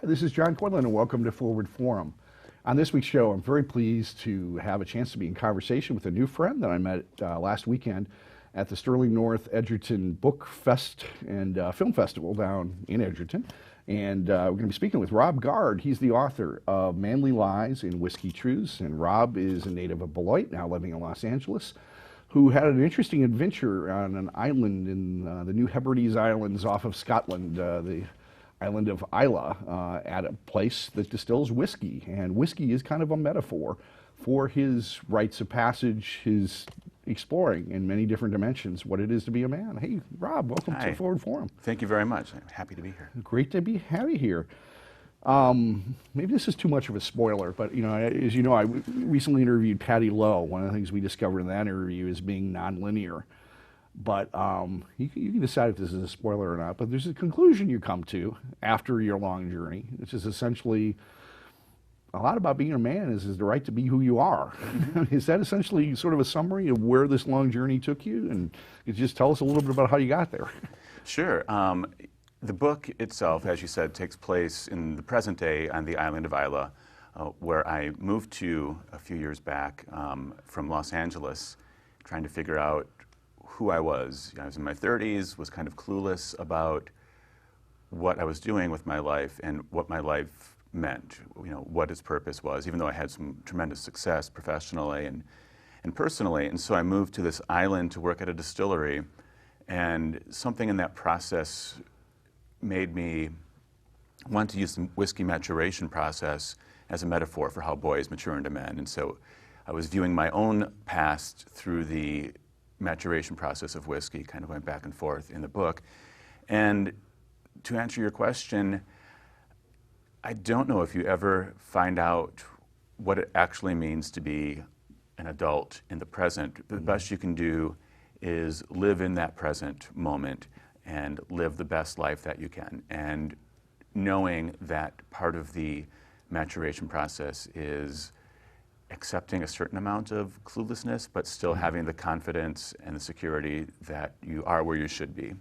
This is John Quinlan, and welcome to Forward Forum. On this week's show, I'm very pleased to have a chance to be in conversation with a new friend that I met last weekend at the Sterling North Edgerton Book Fest and Film Festival down in Edgerton. And we're going to be speaking with Rob Gard. He's the author of Manly Lies and Whiskey Truths, and Rob is a native of Beloit, now living in Los Angeles, who had an interesting adventure on an island in the New Hebrides Islands off of Scotland, the island of Islay, at a place that distills whiskey. And whiskey is kind of a metaphor for his rites of passage, his exploring in many different dimensions what it is to be a man. Hey, Rob, welcome to Forward Forum. Thank you very much. I'm happy to be here. Great to have you here. Maybe this is too much of a spoiler, but as you know, I recently interviewed Patty Lowe. One of the things we discovered in that interview is being nonlinear. But you can decide if this is a spoiler or not, but there's a conclusion you come to after your long journey, which is essentially a lot about being a man is the right to be who you are. Mm-hmm. Is that essentially sort of a summary of where this long journey took you? And could you just tell us a little bit about how you got there? Sure. The book itself, as you said, takes place in the present day on the island of Islay, where I moved to a few years back from Los Angeles, trying to figure out who I was. I was in my 30s, was kind of clueless about what I was doing with my life and what my life meant, what its purpose was, even though I had some tremendous success professionally and personally. And so I moved to this island to work at a distillery, and something in that process made me want to use the whiskey maturation process as a metaphor for how boys mature into men. And so I was viewing my own past through the maturation process of whiskey, kind of went back and forth in the book. And to answer your question, I don't know if you ever find out what it actually means to be an adult in the present. The best you can do is live in that present moment and live the best life that you can. And knowing that part of the maturation process is accepting a certain amount of cluelessness, but still having the confidence and the security that you are where you should be.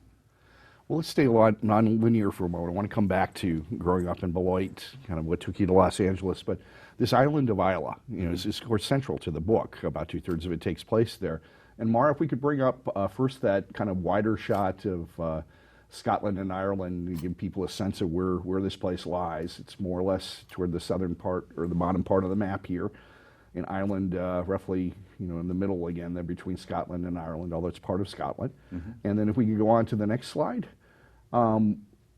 Well, let's stay a lot non-linear for a moment. I want to come back to growing up in Beloit, kind of what took you to Los Angeles, but this island of Islay, is of course central to the book. About 2/3 of it takes place there. And Mara, if we could bring up first that kind of wider shot of Scotland and Ireland and give people a sense of where this place lies. It's more or less toward the southern part or the bottom part of the map here. In Ireland, roughly, in the middle again, there between Scotland and Ireland, although it's part of Scotland. Mm-hmm. And then if we can go on to the next slide,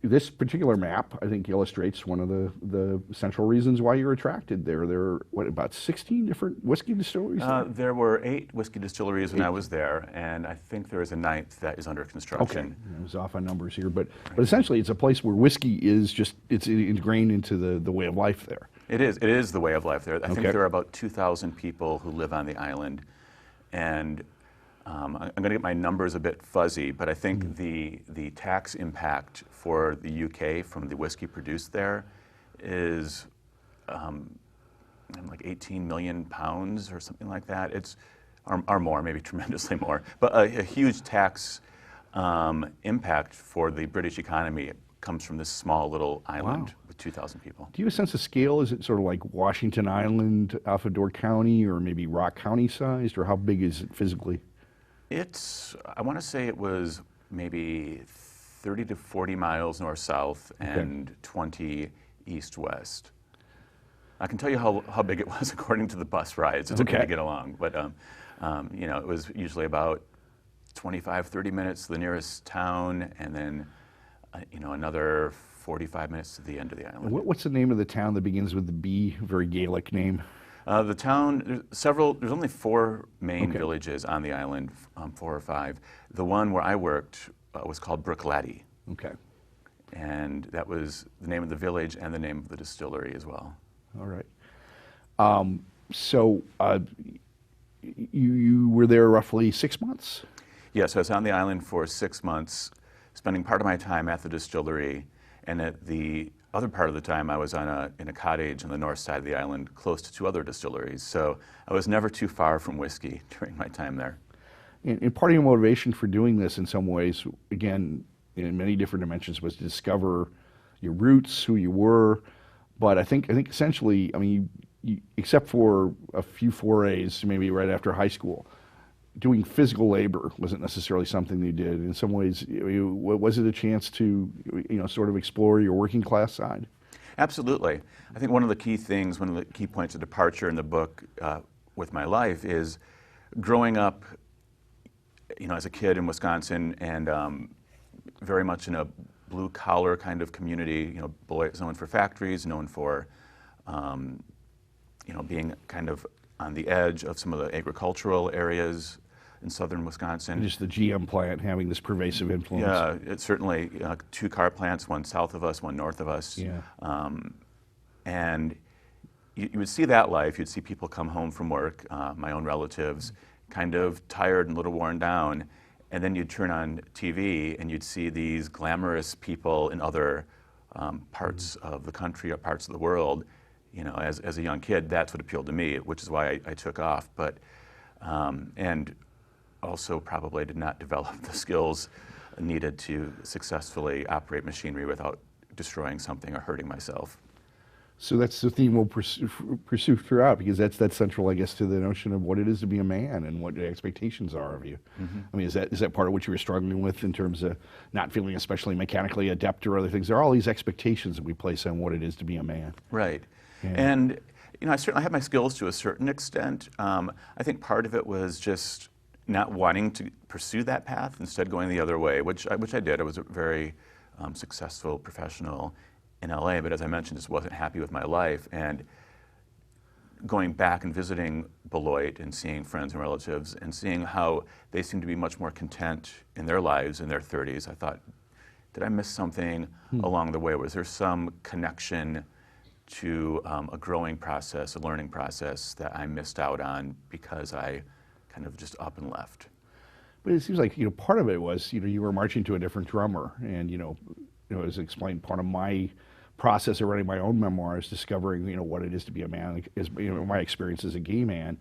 this particular map, I think, illustrates one of the central reasons why you're attracted there. There are, about 16 different whiskey distilleries? There were 8 whiskey distilleries when I was there, and I think there is a 9th that is under construction. Okay, I was off on numbers here, but essentially it's a place where whiskey is it's ingrained into the way of life there. It is the way of life there. I think there are about 2,000 people who live on the island, and I'm going to get my numbers a bit fuzzy, but I think the tax impact for the UK from the whiskey produced there is like 18 million pounds or something like that. It's or more, maybe tremendously more, but a huge tax impact for the British economy comes from this small little island. Wow. With 2,000 people. Do you have a sense of scale? Is it sort of like Washington Island, Alpha Door County, or maybe Rock County sized, or how big is it physically? I want to say it was maybe 30 to 40 miles north-south and 20 east-west. I can tell you how big it was according to the bus rides. It's okay to get along, but it was usually about 25, 30 minutes to the nearest town, and then another 45 minutes to the end of the island. What's the name of the town that begins with the B, very Gaelic name? The town, there's only 4 main villages on the island, 4 or 5. The one where I worked was called Brookladdy. Okay. And that was the name of the village and the name of the distillery as well. All right. So you were there roughly 6 months? Yes, I was on the island for 6 months, spending part of my time at the distillery, and at the other part of the time I was in a cottage on the north side of the island close to 2 other distilleries. So I was never too far from whiskey during my time there. And part of your motivation for doing this in some ways, again, in many different dimensions, was to discover your roots, who you were. But I think essentially, I mean, except for a few forays, maybe right after high school, doing physical labor wasn't necessarily something you did. In some ways, was it a chance to, sort of explore your working class side? Absolutely. I think one of the key things, one of the key points of departure in the book with my life is growing up, as a kid in Wisconsin and very much in a blue-collar kind of community. Beloit is known for factories, known for, being kind of on the edge of some of the agricultural areas in southern Wisconsin. And just the GM plant having this pervasive influence. Yeah, it's certainly 2 car plants, one south of us, one north of us. Yeah. And you would see that life. You'd see people come home from work, my own relatives, kind of tired and a little worn down. And then you'd turn on TV and you'd see these glamorous people in other parts of the country or parts of the world. As a young kid, that's what appealed to me, which is why I took off. But, and also probably did not develop the skills needed to successfully operate machinery without destroying something or hurting myself. So that's the theme we'll pursue throughout, because that's central, I guess, to the notion of what it is to be a man and what the expectations are of you. Mm-hmm. I mean, is that part of what you were struggling with in terms of not feeling especially mechanically adept or other things? There are all these expectations that we place on what it is to be a man. Right. Yeah. And, I certainly had my skills to a certain extent. I think part of it was just not wanting to pursue that path, instead going the other way, which I did. I was a very successful professional in LA, but as I mentioned, just wasn't happy with my life. And going back and visiting Beloit and seeing friends and relatives and seeing how they seemed to be much more content in their lives in their 30s, I thought, did I miss something along the way? Was there some connection to a growing process, a learning process that I missed out on because I kind of just up and left? But it seems like, part of it was, you were marching to a different drummer, and, as explained, part of my process of writing my own memoirs, discovering, what it is to be a man, is, my experience as a gay man.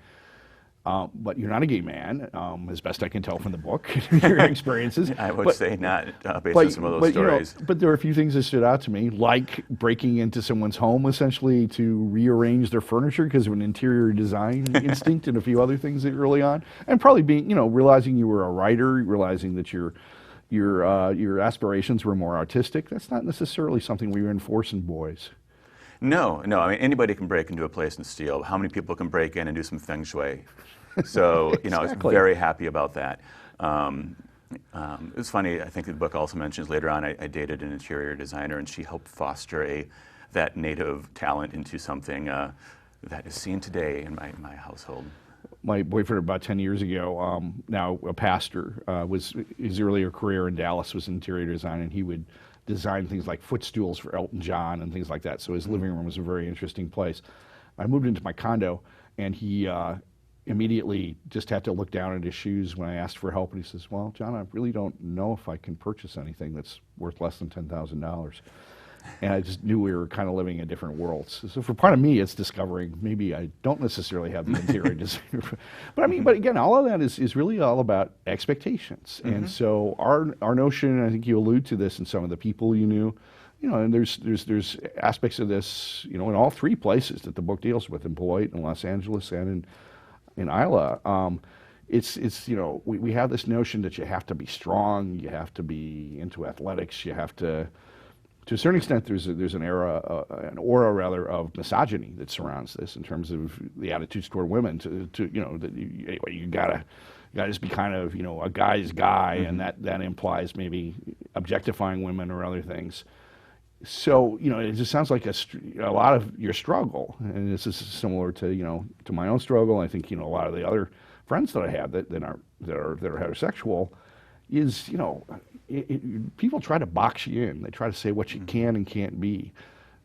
But you're not a gay man, as best I can tell from the book, your experiences. I would say not, based on some of those stories. But there are a few things that stood out to me, like breaking into someone's home, essentially, to rearrange their furniture because of an interior design instinct, and a few other things that early on. And probably being, realizing you were a writer, realizing that your aspirations were more artistic. That's not necessarily something we enforce in boys. No. I mean, anybody can break into a place and steal. How many people can break in and do some feng shui? So, Exactly. I was very happy about that. It was funny, I think the book also mentions later on, I dated an interior designer, and she helped foster that native talent into something that is seen today in my household. My boyfriend about 10 years ago, now a pastor, was his earlier career in Dallas was interior design, and he would design things like footstools for Elton John and things like that. So his living room was a very interesting place. I moved into my condo, and he immediately just had to look down at his shoes when I asked for help, and he says, "Well, John, I really don't know if I can purchase anything that's worth less than $10,000. And I just knew we were kind of living in different worlds. So for part of me, it's discovering maybe I don't necessarily have the interior designer. But I mean, but again, all of that is really all about expectations. Mm-hmm. And so our notion, and I think you allude to this in some of the people you knew, and there's aspects of this, in all 3 places that the book deals with, in Beloit, in Los Angeles, and in Isla. It's we have this notion that you have to be strong, you have to be into athletics, you have to a certain extent, there's an aura rather of misogyny that surrounds this in terms of the attitudes toward women. That you gotta just be kind of a guy's guy, mm-hmm. and that implies maybe objectifying women or other things. So it just sounds like a lot of your struggle, and this is similar to to my own struggle. I think a lot of the other friends that I have that are heterosexual is people try to box you in. They try to say what you can and can't be.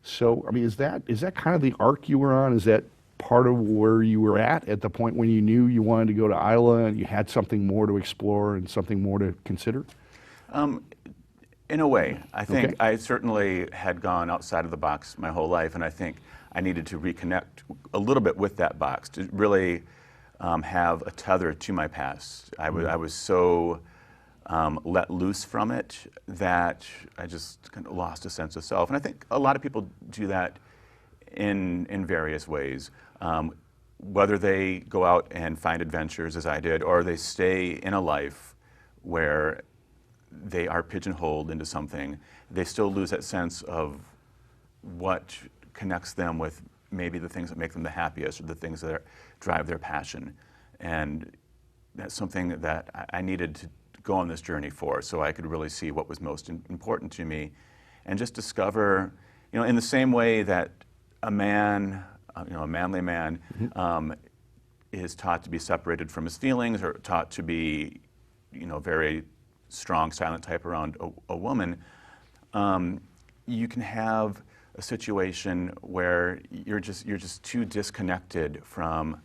So I mean, is that kind of the arc you were on? Is that part of where you were at the point when you knew you wanted to go to Isla and you had something more to explore and something more to consider? In a way, I think Okay. I certainly had gone outside of the box my whole life, and I think I needed to reconnect a little bit with that box to really have a tether to my past. I was so let loose from it, that I just kind of lost a sense of self. And I think a lot of people do that in various ways. Whether they go out and find adventures, as I did, or they stay in a life where they are pigeonholed into something, they still lose that sense of what connects them with maybe the things that make them the happiest, or the things that drive their passion. And that's something that I needed to go on this journey for, so I could really see what was most important to me, and just discover, in the same way that a man, a manly man, is taught to be separated from his feelings, or taught to be, very strong, silent type around a woman. You can have a situation where you're just too disconnected from,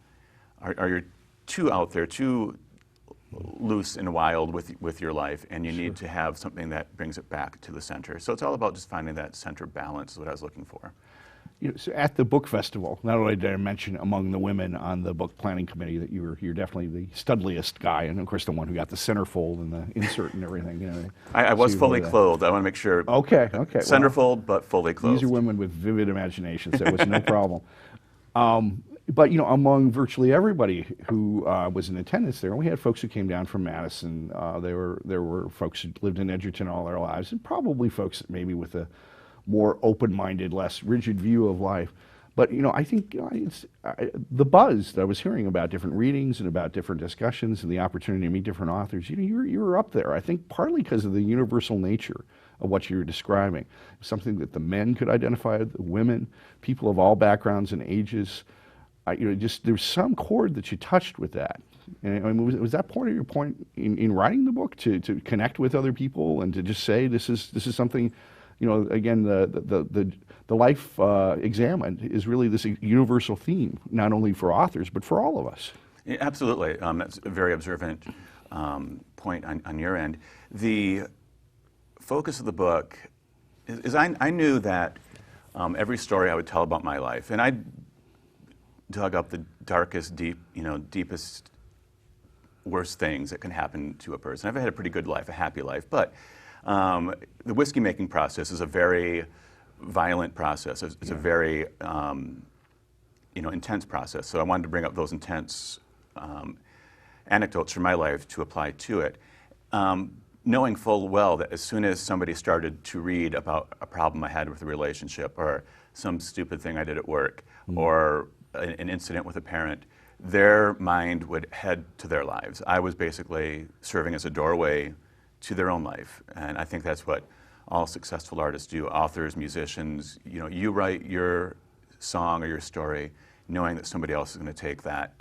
or you're too out there, too loose and wild with your life, and you need to have something that brings it back to the center. So it's all about just finding that center balance is what I was looking for. So at the book festival, not only did I mention among the women on the book planning committee that you're definitely the studliest guy, and of course the one who got the centerfold and the insert and everything. I was fully clothed. I want to make sure. Okay. Centerfold, but fully clothed. These are women with vivid imaginations, so it was no problem. But among virtually everybody who was in attendance there, we had folks who came down from Madison. There were folks who lived in Edgerton all their lives, and probably folks maybe with a more open-minded, less rigid view of life. But I think the buzz that I was hearing about different readings and about different discussions and the opportunity to meet different authors, you were up there. I think partly because of the universal nature of what you were describing, something that the men could identify with, the women, people of all backgrounds and ages. There's some chord that you touched with that. And was that part of your point in writing the book, to connect with other people and to just say this is something, again, the life examined is really this universal theme, not only for authors but for all of us. Yeah, absolutely. That's a very observant point on your end. The focus of the book is I knew that every story I would tell about my life, and I dug up the darkest, deepest, worst things that can happen to a person. I've had a pretty good life, a happy life, but the whiskey-making process is a very violent process. It's a very intense process. So I wanted to bring up those intense anecdotes from my life to apply to it, knowing full well that as soon as somebody started to read about a problem I had with a relationship, or some stupid thing I did at work, or an incident with a parent, their mind would head to their lives. I was basically serving as a doorway to their own life, and I think that's what all successful artists do, authors, musicians. You write your song or your story knowing that somebody else is going to take that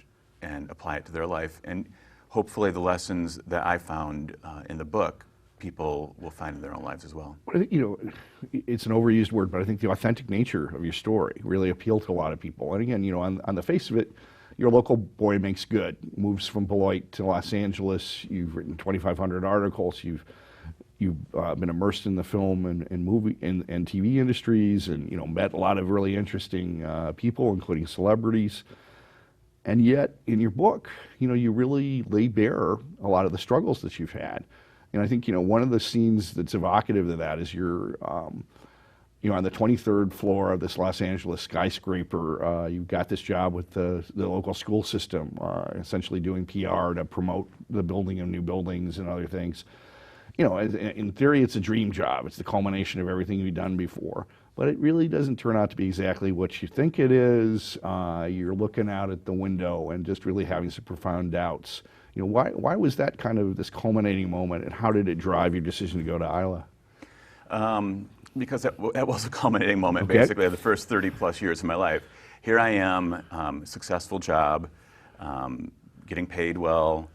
and apply it to their life, and hopefully the lessons that I found in the book, people will find in their own lives as well. It's an overused word, but I think the authentic nature of your story really appealed to a lot of people. And again, on the face of it, your local boy makes good, moves from Beloit to Los Angeles. You've written 2,500 articles. You've been immersed in the film and movie and TV industries, and met a lot of really interesting people, including celebrities. And yet, in your book, you really lay bare a lot of the struggles that you've had. And I think one of the scenes that's evocative of that is you're on the 23rd floor of this Los Angeles skyscraper. You've got this job with the local school system, essentially doing PR to promote the building of new buildings and other things. In theory, it's a dream job. It's the culmination of everything you've done before. But it really doesn't turn out to be exactly what you think it is. You're looking out at the window and just really having some profound doubts. Why was that kind of this culminating moment, and how did it drive your decision to go to Isla? Because that was a culminating moment, Okay. basically, of the first 30 plus years of my life. Here I am, successful job, getting paid well,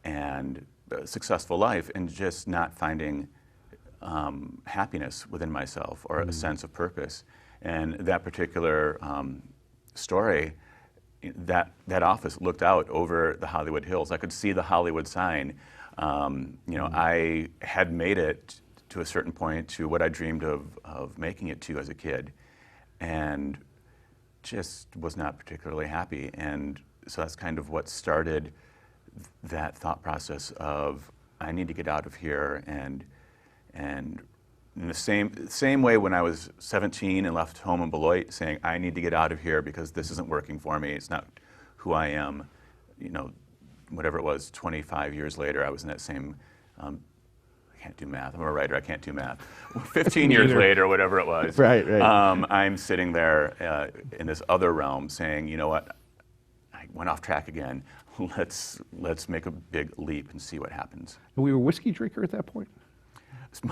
and a successful life, and just not finding happiness within myself or a sense of purpose. And that particular story, that office looked out over the Hollywood Hills. I could see the Hollywood sign. I had made it to a certain point to what I dreamed of making it to as a kid, and just was not particularly happy. And so that's kind of what started that thought process of I need to get out of here, and in the same way when I was 17 and left home in Beloit, saying I need to get out of here because this isn't working for me. It's not who I am. You know, whatever it was, 25 years later, I was in that same. I can't do math. I'm a writer. I can't do math. 15 years later, whatever it was. Right. I'm sitting there in this other realm, saying, you know what? I went off track again. Let's make a big leap and see what happens. And we were a whiskey drinker at that point?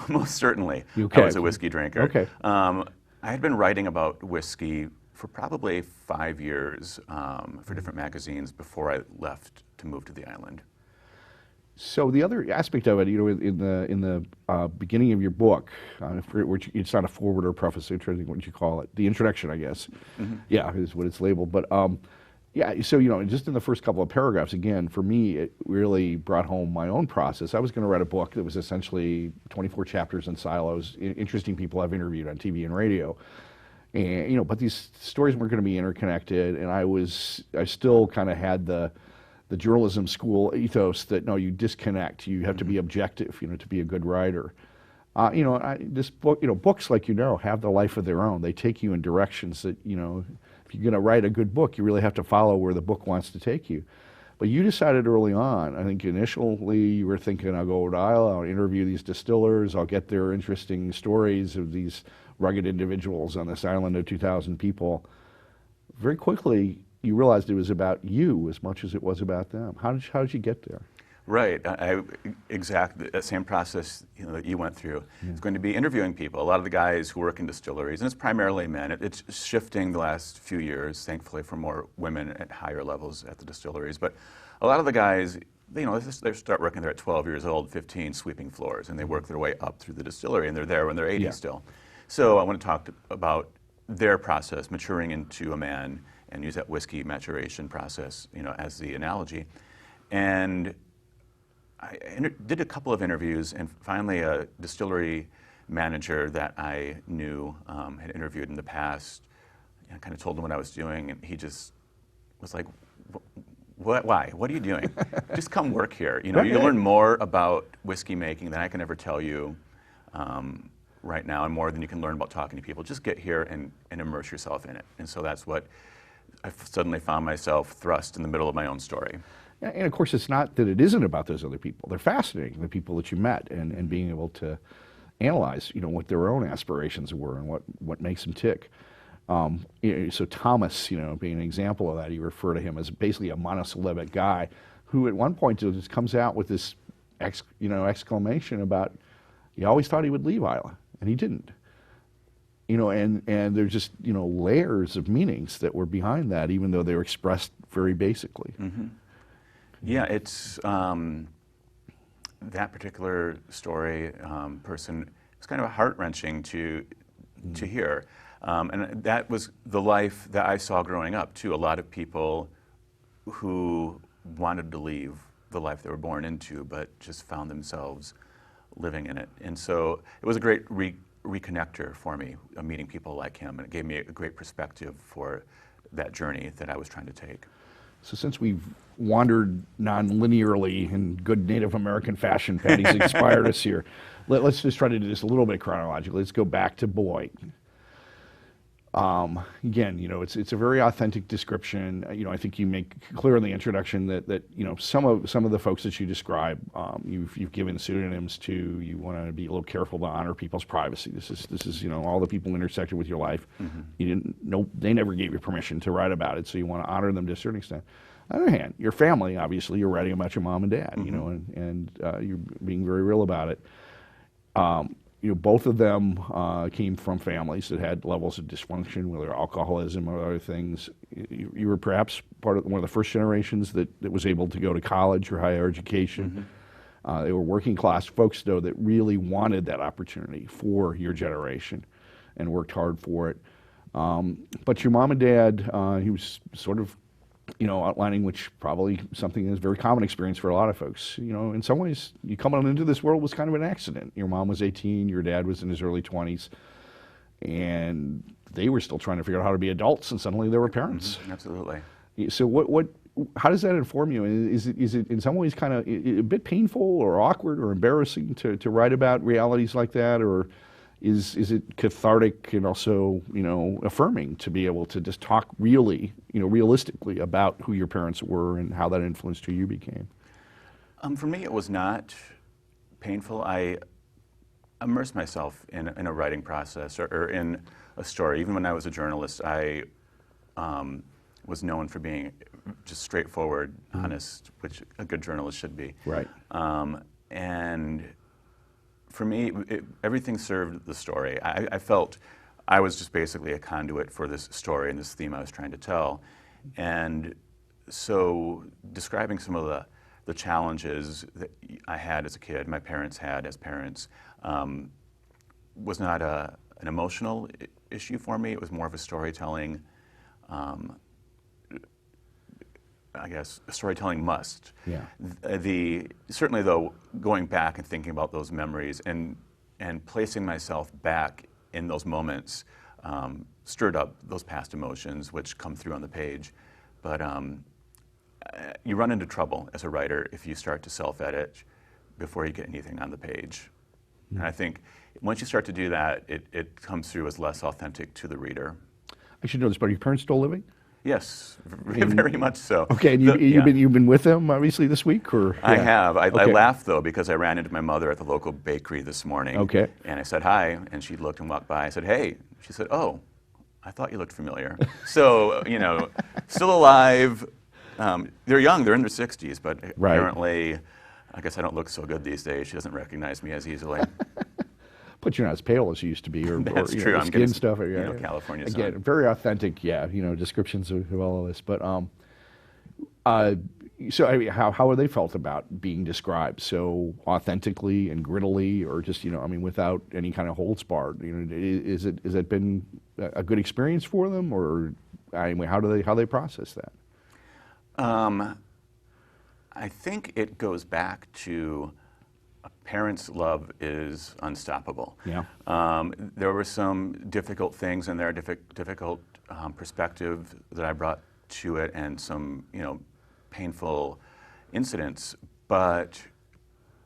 Most certainly. Okay. I was a whiskey drinker. Okay. I had been writing about whiskey for probably 5 years for different magazines before I left to move to the island. So the other aspect of it, you know, in the beginning of your book, which it's not a foreword or preface, interesting what you call it, the introduction, I guess. Mm-hmm. Yeah, is what it's labeled. But yeah, so, you know, just in the first couple of paragraphs, again, for me, it really brought home my own process. I was going to write a book that was essentially 24 chapters in silos, interesting people I've interviewed on TV and radio. And, you know, but these stories weren't going to be interconnected, and I still kind of had the journalism school ethos that, no, you disconnect, you have to be objective, you know, to be a good writer. You know, this book, you know, books, like, you know, have the life of their own. They take you in directions that, you know, if you're going to write a good book, you really have to follow where the book wants to take you. But you decided early on, I think initially you were thinking, I'll go to Isla, I'll interview these distillers, I'll get their interesting stories of these rugged individuals on this island of 2,000 people. Very quickly, you realized it was about you as much as it was about them. How did you get there? Right, exactly that same process, you know, that you went through. Yeah. It's going to be interviewing people. A lot of the guys who work in distilleries, and it's primarily men. It's shifting the last few years, thankfully, for more women at higher levels at the distilleries. But a lot of the guys, you know, they start working there at 12 years old, 15, sweeping floors, and they work their way up through the distillery, and they're there when they're 80 still. So I want to talk about their process, maturing into a man, and use that whiskey maturation process, you know, as the analogy. And I did a couple of interviews, and finally a distillery manager that I knew had interviewed in the past, I kind of told him what I was doing, and he just was like, why? What are you doing? Just come work here. You know, you learn more about whiskey making than I can ever tell you right now, and more than you can learn about talking to people. Just get here and immerse yourself in it. And so that's what I suddenly found myself thrust in the middle of my own story. And of course, it's not that it isn't about those other people. They're fascinating, the people that you met, and being able to analyze, you know, what their own aspirations were and what makes them tick. You know, so Thomas, you know, being an example of that, you refer to him as basically a monosyllabic guy who at one point just comes out with this exclamation about, he always thought he would leave Isla, and he didn't. You know, and there's just, you know, layers of meanings that were behind that, even though they were expressed very basically. Mm-hmm. Yeah, it's that particular story, person, it's kind of heart-wrenching to hear. And that was the life that I saw growing up, too. A lot of people who wanted to leave the life they were born into, but just found themselves living in it. And so it was a great reconnector for me, meeting people like him, and it gave me a great perspective for that journey that I was trying to take. So since we've wandered non-linearly in good Native American fashion, Patty's inspired us here, let's just try to do this a little bit chronologically. Let's go back to Beloit. Again, you know, it's a very authentic description. You know, I think you make clear in the introduction that you know, some of the folks that you describe, you've given pseudonyms to. You want to be a little careful to honor people's privacy. This is you know, all the people intersected with your life. Mm-hmm. You didn't know, they never gave you permission to write about it, so you want to honor them to a certain extent. On the other hand, your family, obviously, you're writing about your mom and dad. Mm-hmm. You know, and you're being very real about it. You know, both of them came from families that had levels of dysfunction, whether alcoholism or other things. You were perhaps part of one of the first generations that was able to go to college or higher education. Mm-hmm. They were working class folks, though, that really wanted that opportunity for your generation and worked hard for it. But your mom and dad, he was sort of, you know, outlining, which probably something that's a very common experience for a lot of folks. You know, in some ways, you come on into this world was kind of an accident. Your mom was 18, your dad was in his early 20s, and they were still trying to figure out how to be adults, and suddenly they were parents. Mm-hmm. Absolutely. So how does that inform you? And is it in some ways kind of a bit painful or awkward or embarrassing to write about realities like that, or is it cathartic and also, affirming to be able to just talk really, realistically about who your parents were and how that influenced who you became? For me, it was not painful. I immersed myself in a writing process or in a story. Even when I was a journalist, I was known for being just straightforward, honest, which a good journalist should be. Right. And for me, everything served the story. I felt I was just basically a conduit for this story and this theme I was trying to tell. And so describing some of the challenges that I had as a kid, my parents had as parents, was not an emotional issue for me. It was more of a storytelling, I guess, a storytelling must. Yeah. Certainly, though, going back and thinking about those memories and placing myself back in those moments stirred up those past emotions, which come through on the page. But you run into trouble as a writer if you start to self-edit before you get anything on the page. And I think once you start to do that, it comes through as less authentic to the reader. I should know this, but are your parents still living? Yes, very much so. Okay, and you've been with them obviously this week, or? I have. I Okay. laughed though because I ran into my mother at the local bakery this morning. Okay. And I said hi, and she looked and walked by. I said, "Hey." She said, "Oh, I thought you looked familiar." So still alive. They're young. They're in their 60s, but Right. apparently, I guess I don't look so good these days. She doesn't recognize me as easily. But you're not as pale as you used to be, or That's or, true. the I'm skin getting, stuff. California Again, sun. very authentic. Yeah, descriptions of all of this. But so I mean, how are they felt about being described so authentically and grittily, or just without any kind of holds barred? Has it been a good experience for them, or how do they process that? I think it goes back to a parent's love is unstoppable. Yeah. There were some difficult things in there, difficult perspective that I brought to it, and some painful incidents. But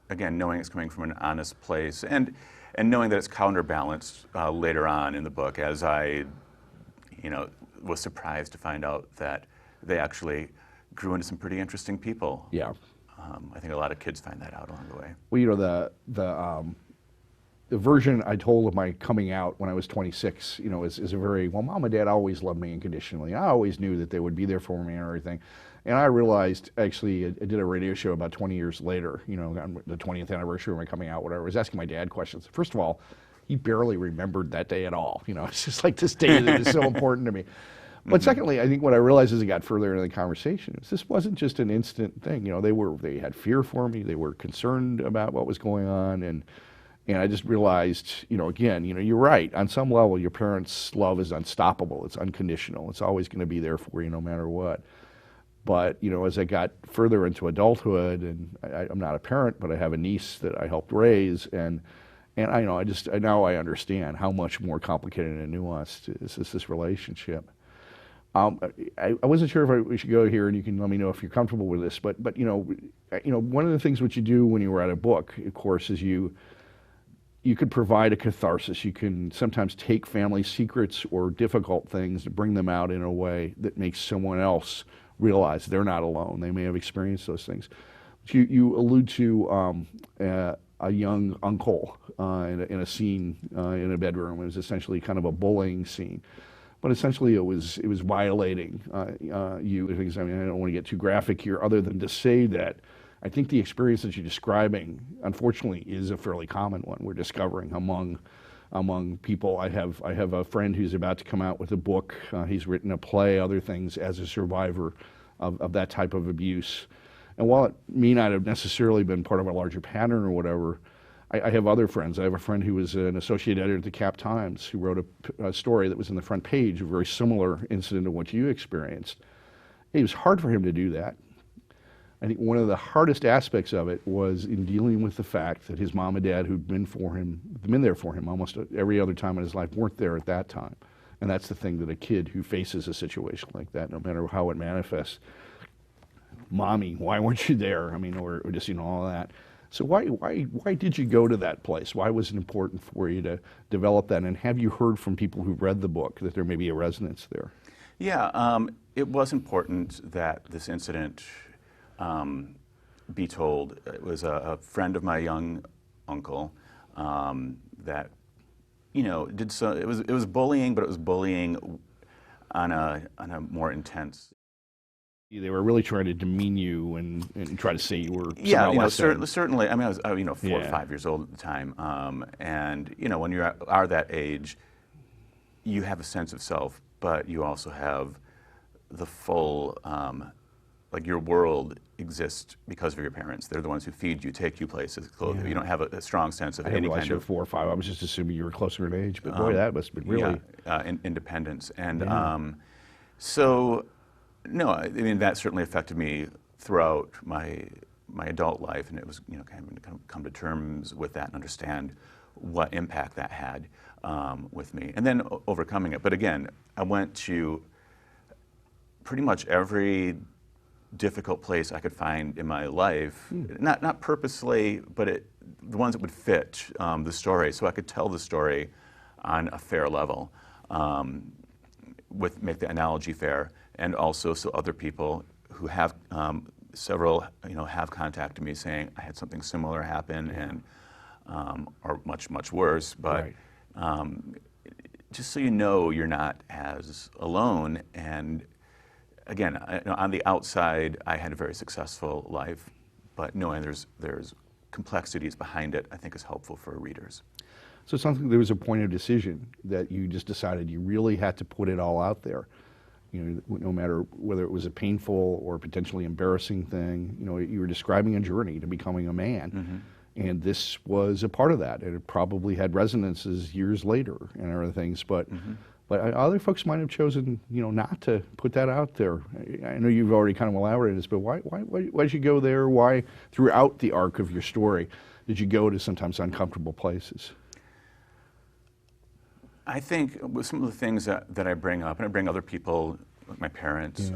again, knowing it's coming from an honest place, and knowing that it's counterbalanced later on in the book, as I was surprised to find out that they actually grew into some pretty interesting people. Yeah. I think a lot of kids find that out along the way. Well, the version I told of my coming out when I was 26, is a very, well, Mom and Dad always loved me unconditionally. I always knew that they would be there for me and everything. And I realized, actually, I did a radio show about 20 years later, on the 20th anniversary of my coming out, whatever. I was asking my dad questions. First of all, he barely remembered that day at all. It's just like this day that is so important to me. But secondly, I think what I realized as I got further into the conversation is this wasn't just an instant thing. They had fear for me. They were concerned about what was going on, and I just realized, again, you're right. On some level, your parents' love is unstoppable. It's unconditional. It's always going to be there for you, no matter what. But as I got further into adulthood, and I'm not a parent, but I have a niece that I helped raise, and now I understand how much more complicated and nuanced is this relationship. I wasn't sure if we should go here, and you can let me know if you're comfortable with this. But one of the things what you do when you write a book, of course, is you could provide a catharsis. You can sometimes take family secrets or difficult things and bring them out in a way that makes someone else realize they're not alone. They may have experienced those things. You allude to a young uncle in a scene in a bedroom. It was essentially kind of a bullying scene. But essentially, it was violating you. I don't want to get too graphic here, other than to say that I think the experience that you're describing, unfortunately, is a fairly common one. We're discovering among people. I have a friend who's about to come out with a book. He's written a play, other things, as a survivor of that type of abuse. And while it may not have necessarily been part of a larger pattern or whatever, I have other friends. I have a friend who was an associate editor at the Cap Times who wrote a story that was in the front page, a very similar incident to what you experienced. It was hard for him to do that. I think one of the hardest aspects of it was in dealing with the fact that his mom and dad, who'd been there for him almost every other time in his life, weren't there at that time. And that's the thing that a kid who faces a situation like that, no matter how it manifests, Mommy, why weren't you there? I mean, or just, all of that. So why did you go to that place? Why was it important for you to develop that? And have you heard from people who read the book that there may be a resonance there? Yeah, it was important that this incident be told. It was a friend of my young uncle that, did so. It was bullying, but it was bullying on a more intense. They were really trying to demean you and try to say you were Yeah, less than. certainly. I mean, I was 4 Yeah. or 5 years old at the time, and when you are that age, you have a sense of self, but you also have the full, like your world exists because of your parents. They're the ones who feed you, take you places, clothe you. You don't have a strong sense of I didn't any realize kind you were of 4 or 5. I was just assuming you were closer in age, but boy, that must have been really independence. And Yeah. so, no, I mean that certainly affected me throughout my adult life, and it was kind of come to terms with that and understand what impact that had with me, and then overcoming it. But again, I went to pretty much every difficult place I could find in my life, not purposely, but the ones that would fit the story, so I could tell the story on a fair level, make the analogy fair, and also so other people who have several, have contacted me saying I had something similar happen and or much worse, but just so you're not as alone. And again, on the outside, I had a very successful life, but knowing there's complexities behind it, I think is helpful for readers. So it sounds like there was a point of decision that you just decided you really had to put it all out there. No matter whether it was a painful or potentially embarrassing thing, you were describing a journey to becoming a man. And this was a part of that. And it probably had resonances years later and other things. But other folks might have chosen, not to put that out there. I know you've already kind of elaborated this, but why did you go there? Why, throughout the arc of your story, did you go to sometimes uncomfortable places? I think with some of the things that I bring up, and I bring other people, like my parents,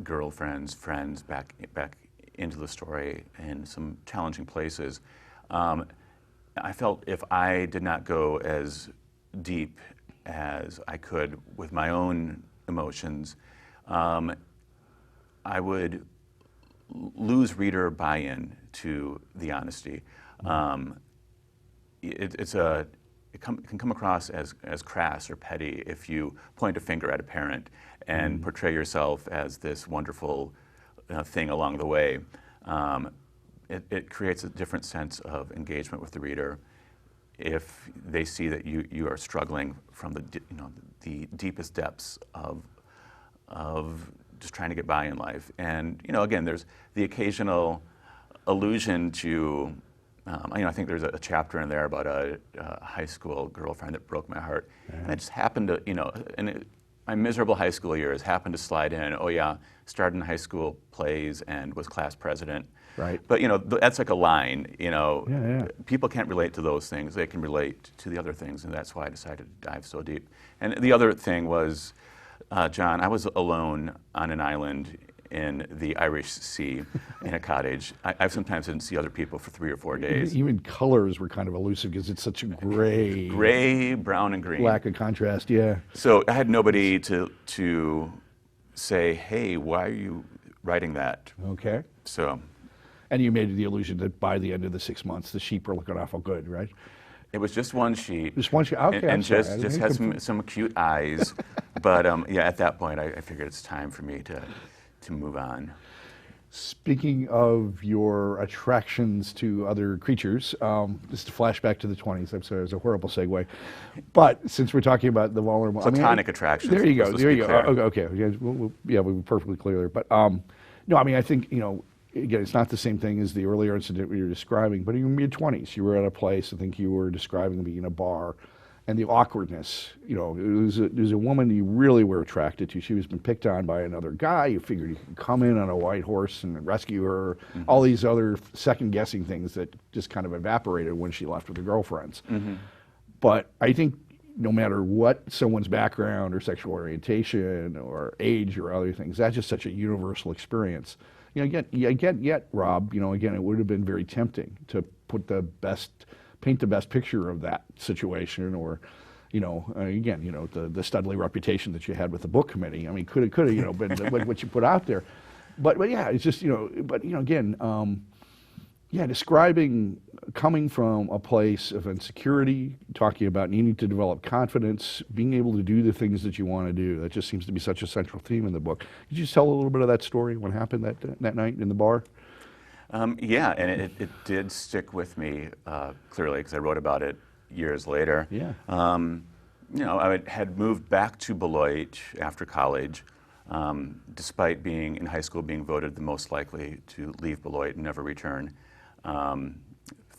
girlfriends, friends, back into the story in some challenging places. I felt if I did not go as deep as I could with my own emotions, I would lose reader buy-in to the honesty. It can come across as crass or petty if you point a finger at a parent and portray yourself as this wonderful thing along the way. It creates a different sense of engagement with the reader if they see that you are struggling from the deepest depths of just trying to get by in life. And again, there's the occasional allusion to. I think there's a chapter in there about a high school girlfriend that broke my heart. And I just happened to, my miserable high school years happened to slide in. Oh yeah, started in high school plays and was class president. Right. But that's like a line. Yeah. People can't relate to those things. They can relate to the other things, and that's why I decided to dive so deep. And the other thing was, John, I was alone on an island in the Irish Sea in a cottage. I sometimes didn't see other people for 3 or 4 days. Even colors were kind of elusive because it's such a gray, brown, and green. Lack of contrast, yeah. So I had nobody to say, hey, why are you writing that? Okay. So. And you made the illusion that by the end of the 6 months, the sheep were looking awful good, right? It was just one sheep. Just one sheep, okay. And just had some cute eyes. But at that point, I figured it's time for me to move on. Speaking of your attractions to other creatures, just to flash back to the 20s, I'm sorry, it was a horrible segue. But since we're talking about the vulnerable... Platonic attractions. There you go, Okay, we'll be perfectly clear there. But no, I mean, I think, again, it's not the same thing as the earlier incident we were describing, but in your mid-20s, you were at a place, I think you were describing being in a bar, and the awkwardness, it was a woman you really were attracted to. She was been picked on by another guy. You figured you could come in on a white horse and rescue her. All these other second-guessing things that just kind of evaporated when she left with her girlfriends. But I think no matter what someone's background or sexual orientation or age or other things. That's just such a universal experience. Yet, Rob, again, it would have been very tempting to paint the best picture of that situation, or, the Studley reputation that you had with the book committee. I mean, could have, been what you put out there. But yeah, it's just, describing coming from a place of insecurity, talking about needing to develop confidence, being able to do the things that you want to do. That just seems to be such a central theme in the book. Could you just tell a little bit of that story, what happened that night in the bar? Yeah, and it did stick with me, clearly, because I wrote about it years later. Yeah. I had moved back to Beloit after college, despite being in high school being voted the most likely to leave Beloit and never return,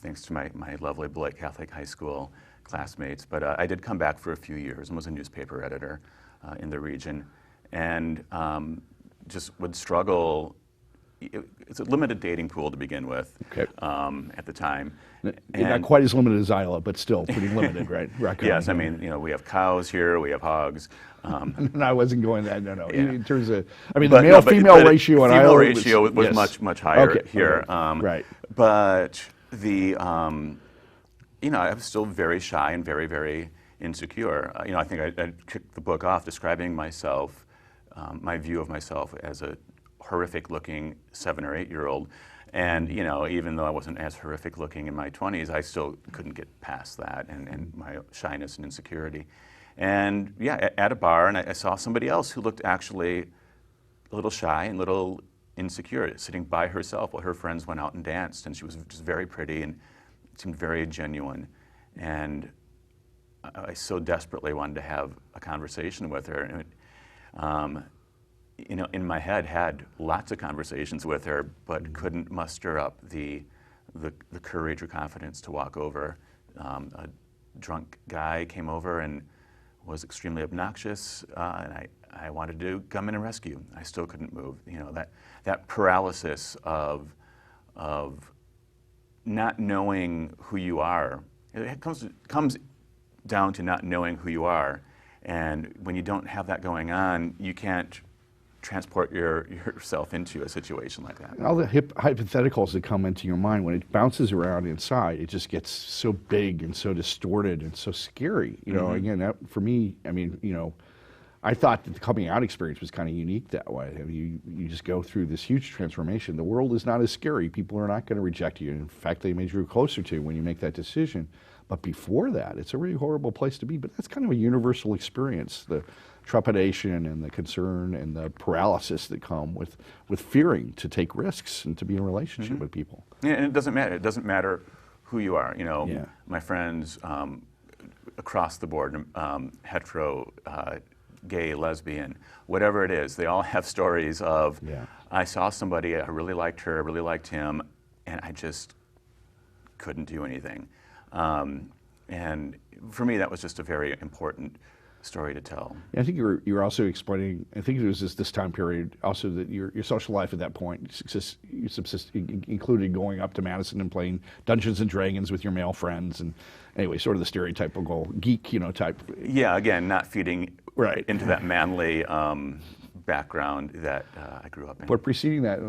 thanks to my lovely Beloit Catholic High School classmates. But I did come back for a few years and was a newspaper editor in the region, and just would struggle. It's a limited dating pool to begin with, okay. At the time. Not quite as limited as Isla, but still pretty limited, right? Yes, I mean, we have cows here, we have hogs. No, I wasn't going that, no. Yeah. In terms of, the male-female ratio on Isla was yes. much higher okay. here. Okay. Right. But I was still very shy and very, very insecure. I think I kicked the book off describing myself, my view of myself as a horrific-looking 7 or 8-year-old, and even though I wasn't as horrific-looking in my 20s, I still couldn't get past that and my shyness and insecurity. And yeah, at a bar, and I saw somebody else who looked actually a little shy and a little insecure, sitting by herself while her friends went out and danced, and she was just very pretty and seemed very genuine. And I so desperately wanted to have a conversation with her. And in my head, had lots of conversations with her, but couldn't muster up the courage or confidence to walk over. A drunk guy came over and was extremely obnoxious, and I wanted to come in and rescue. I still couldn't move. That paralysis of not knowing who you are. It comes down to not knowing who you are, and when you don't have that going on, you can't transport yourself into a situation like that. All the hypotheticals that come into your mind, when it bounces around inside, it just gets so big and so distorted and so scary. Again, that, for me, I thought that the coming out experience was kind of unique that way. You just go through this huge transformation. The world is not as scary. People are not going to reject you. In fact, they may draw closer to you when you make that decision. But before that, it's a really horrible place to be. But that's kind of a universal experience. The trepidation and the concern and the paralysis that come with fearing to take risks and to be in a relationship with people. Yeah, and it doesn't matter. It doesn't matter who you are. Yeah. My friends across the board, hetero, gay, lesbian, whatever it is, they all have stories of, I saw somebody, I really liked her, I really liked him, and I just couldn't do anything. And for me, that was just a very important story to tell. I think you were also explaining, I think it was this time period also, that your social life at that point included going up to Madison and playing Dungeons and Dragons with your male friends, and anyway, sort of the stereotypical geek, type. Yeah, again, not feeding right into that manly background that I grew up in. But preceding that,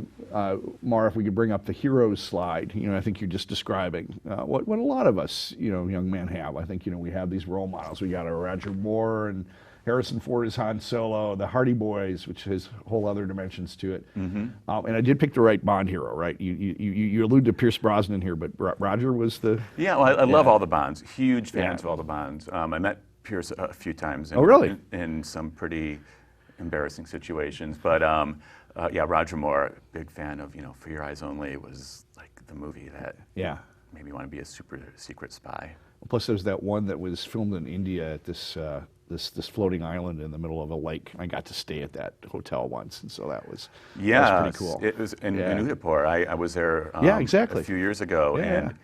Mara, if we could bring up the heroes slide, I think you're just describing what a lot of us, young men have. I think, we have these role models. We got a Roger Moore and Harrison Ford as Han Solo, the Hardy Boys, which has whole other dimensions to it. And I did pick the right Bond hero, right? You allude to Pierce Brosnan here, but Roger was the... Yeah, well, I love all the Bonds. Huge fans of all the Bonds. I met Pierce a few times. Really? In some pretty embarrassing situations, but yeah, Roger Moore, big fan of For Your Eyes Only, was like the movie that made me want to be a super secret spy. Plus, there's that one that was filmed in India at this floating island in the middle of a lake. I got to stay at that hotel once, and so that was pretty cool. It was in Udaipur. I was there exactly. a few years ago, Yeah. and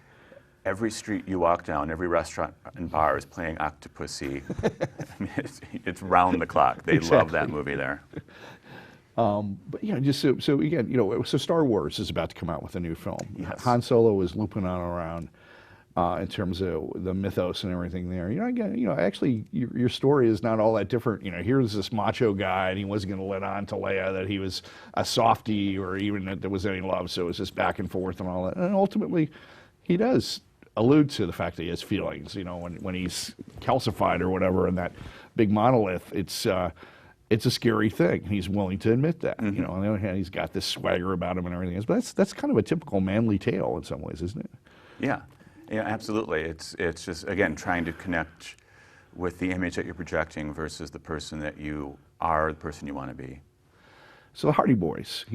every street you walk down, every restaurant and bar is playing Octopussy. I mean, it's round the clock. They love that movie there. But just so again, so Star Wars is about to come out with a new film. Yes. Han Solo is looping on around. in terms of the mythos and everything there. Again, actually, your story is not all that different. Here's this macho guy, and he wasn't going to let on to Leia that he was a softie or even that there was any love, so it was just back and forth and all that. And ultimately, he does allude to the fact that he has feelings. When he's calcified or whatever in that big monolith, it's a scary thing. He's willing to admit that. On the other hand, he's got this swagger about him and everything else. But that's kind of a typical manly tale in some ways, isn't it? Yeah. Yeah, absolutely. It's just, again, trying to connect with the image that you're projecting versus the person that you are, the person you want to be. So the Hardy Boys,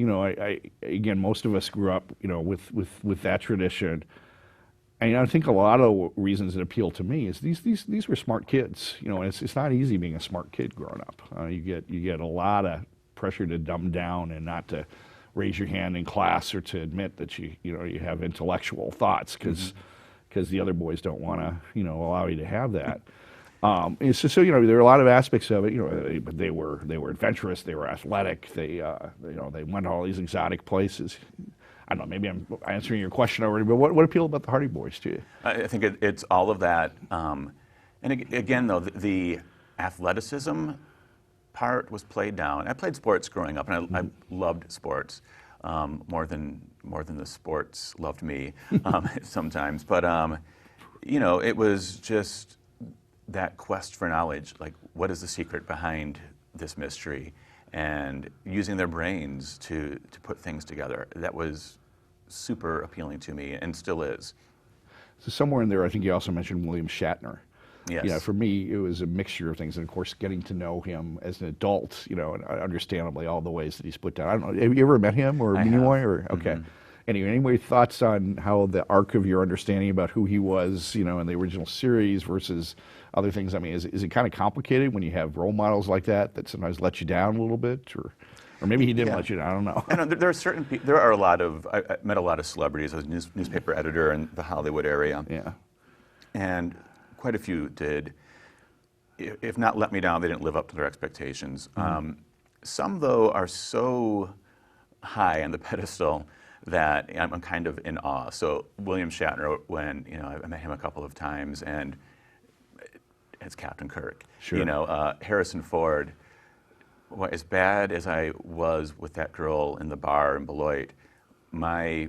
again, most of us grew up, with that tradition. And I think a lot of reasons that appeal to me is these were smart kids. It's not easy being a smart kid growing up. You get a lot of pressure to dumb down and not to raise your hand in class or to admit that you have intellectual thoughts because the other boys don't want to allow you to have that. And so there are a lot of aspects of it. But they were adventurous. They were athletic. They went to all these exotic places. I don't know. Maybe I'm answering your question already. But what appealed about the Hardy Boys to you? I think it's all of that. And again, though, the athleticism part was played down. I played sports growing up, and I loved sports more than the sports loved me sometimes. But it was just that quest for knowledge. Like, what is the secret behind this mystery? And using their brains to put things together. That was super appealing to me, and still is. So somewhere in there, I think you also mentioned William Shatner. Yes. For me, it was a mixture of things, and of course, getting to know him as an adult, and understandably all the ways that he's put down. I don't know. Have you ever met him or I knew have. Or okay. Anyway, thoughts on how the arc of your understanding about who he was, in the original series versus other things? I mean, is it kind of complicated when you have role models like that sometimes let you down a little bit, or maybe he didn't let you down? I don't know. I know there are certain people. There are a lot of. I met a lot of celebrities. I was a newspaper editor in the Hollywood area. Yeah. And quite a few did. If not let me down, they didn't live up to their expectations. Some, though, are so high on the pedestal that I'm kind of in awe. So William Shatner, when I met him a couple of times, and as Captain Kirk. Sure. Harrison Ford. Well, as bad as I was with that girl in the bar in Beloit, my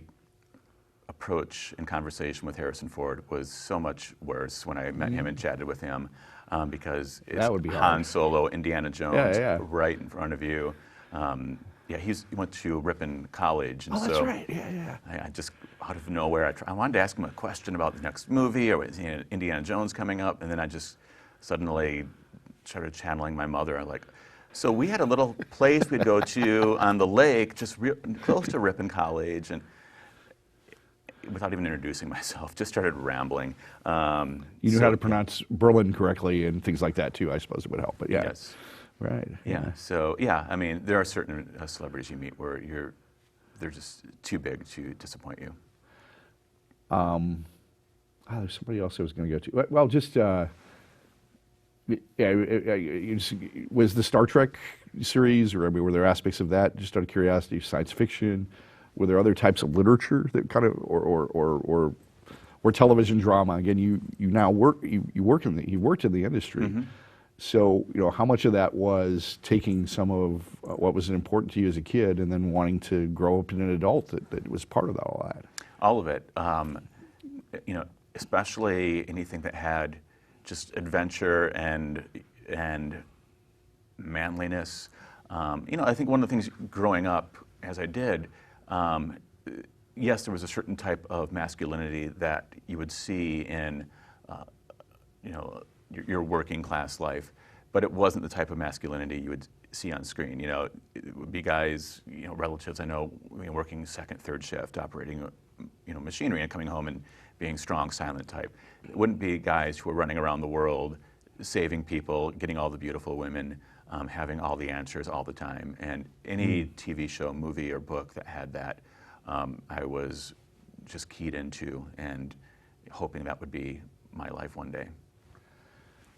approach and conversation with Harrison Ford was so much worse when I met him and chatted with him, because it's That would be Han hard. Solo, Indiana Jones, Yeah. right in front of you. He went to Ripon College, and Oh, that's so right. Yeah. I just out of nowhere, I wanted to ask him a question about the next movie, or was Indiana Jones coming up, and then I just suddenly started channeling my mother. I'm like, so we had a little place we'd go to on the lake, just close to Ripon College, and without even introducing myself, just started rambling. You knew how to pronounce Berlin correctly and things like that too. I suppose it would help. But yeah. Yes. Right. Yeah. So I mean, there are certain celebrities you meet where they're just too big to disappoint you. There's somebody else I was going to go to. Well, just was the Star Trek series, or were there aspects of that? Just out of curiosity, science fiction. Were there other types of literature that kind of, or television drama? Again, you now work. You worked in the industry. So, how much of that was taking some of what was important to you as a kid and then wanting to grow up in an adult that was part of all that? All of it. Especially anything that had just adventure and manliness. I think one of the things growing up, as I did, yes, there was a certain type of masculinity that you would see in, your working class life, but it wasn't the type of masculinity you would see on screen. It would be guys, relatives I know, working second, third shift, operating, machinery, and coming home and being strong, silent type. It wouldn't be guys who were running around the world, saving people, getting all the beautiful women, having all the answers all the time. And any TV show, movie, or book that had that, I was just keyed into and hoping that would be my life one day.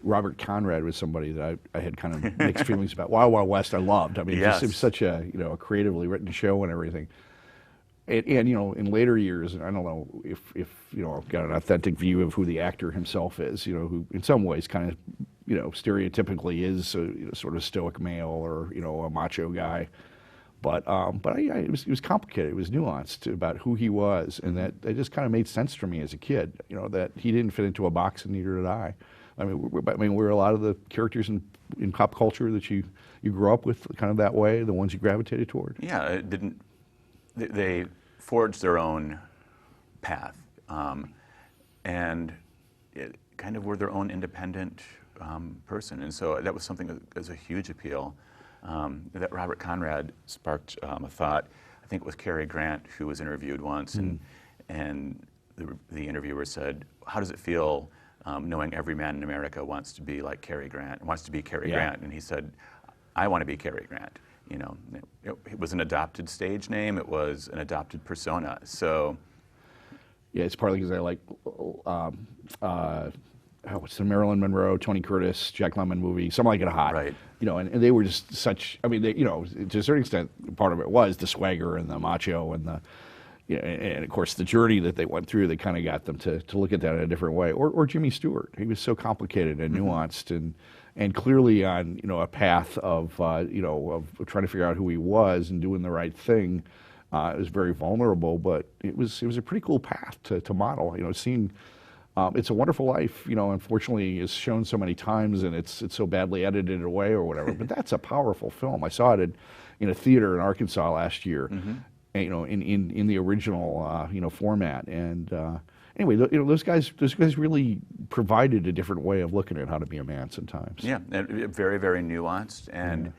Robert Conrad was somebody that I had kind of mixed feelings about. Wild Wild West I loved. I mean, Yes. it was such a a creatively written show and everything. And in later years, and I don't know if I've got an authentic view of who the actor himself is, who in some ways kind of, stereotypically is a sort of stoic male or, a macho guy. But it was complicated. It was nuanced about who he was, and that it just kind of made sense for me as a kid. That he didn't fit into a box, and neither did I. I mean, we're a lot of the characters in pop culture that you grew up with, kind of that way, the ones you gravitated toward. Yeah, it didn't. They forged their own path, and it kind of were their own independent person, and so that was something that was a huge appeal. That Robert Conrad sparked a thought. I think it was Cary Grant who was interviewed once, and the interviewer said, "How does it feel knowing every man in America wants to be like Cary Grant, wants to be Cary Grant?" And he said, "I want to be Cary Grant." It was an adopted stage name. It was an adopted persona. So, yeah, it's partly because I like what's the Marilyn Monroe, Tony Curtis, Jack Lemmon movie, Something Like It Hot. Right. And they were just such. I mean, they, to a certain extent, part of it was the swagger and the macho and the. And of course, the journey that they went through, they kind of got them to look at that in a different way. Or Jimmy Stewart, he was so complicated and nuanced and clearly on a path of of trying to figure out who he was and doing the right thing. It was very vulnerable, but it was a pretty cool path to model. Seeing It's a Wonderful Life, unfortunately is shown so many times and it's so badly edited away or whatever. But that's a powerful film. I saw it in a theater in Arkansas last year. In the original format, and anyway, those guys really provided a different way of looking at how to be a man sometimes. Yeah, and very, very nuanced, and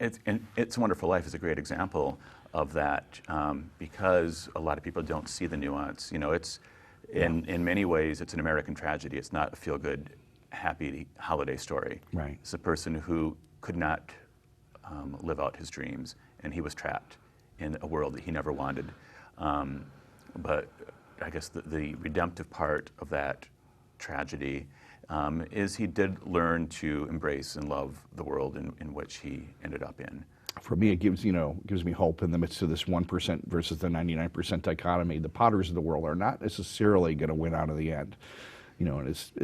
It's a Wonderful Life is a great example of that, because a lot of people don't see the nuance. It's in many ways it's an American tragedy. It's not a feel-good, happy holiday story. Right. It's a person who could not live out his dreams, and he was trapped in a world that he never wanted. But I guess the redemptive part of that tragedy is he did learn to embrace and love the world in which he ended up in. For me, it gives me hope in the midst of this 1% versus the 99% dichotomy. The Potters of the world are not necessarily going to win out of the end. And as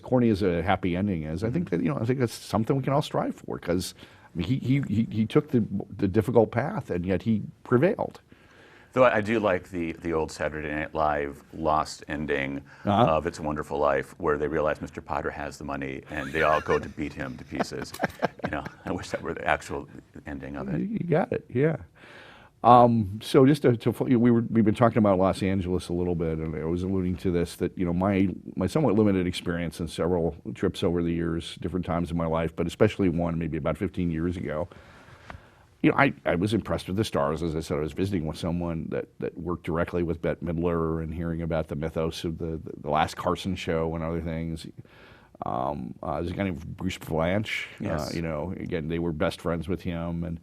corny as a happy ending is, I think that's something we can all strive for, because he took the difficult path, and yet he prevailed. Though I do like the old Saturday Night Live lost ending of It's a Wonderful Life, where they realize Mr. Potter has the money and they all go to beat him to pieces. I wish that were the actual ending of it. You got it, yeah. So just we've been talking about Los Angeles a little bit, and I was alluding to this, that my somewhat limited experience in several trips over the years, different times in my life, but especially one maybe about 15 years ago. I was impressed with the stars. As I said, I was visiting with someone that worked directly with Bette Midler and hearing about the mythos of the last Carson show and other things. There's a guy named Bruce Blanche. Yes. Again, they were best friends with him, and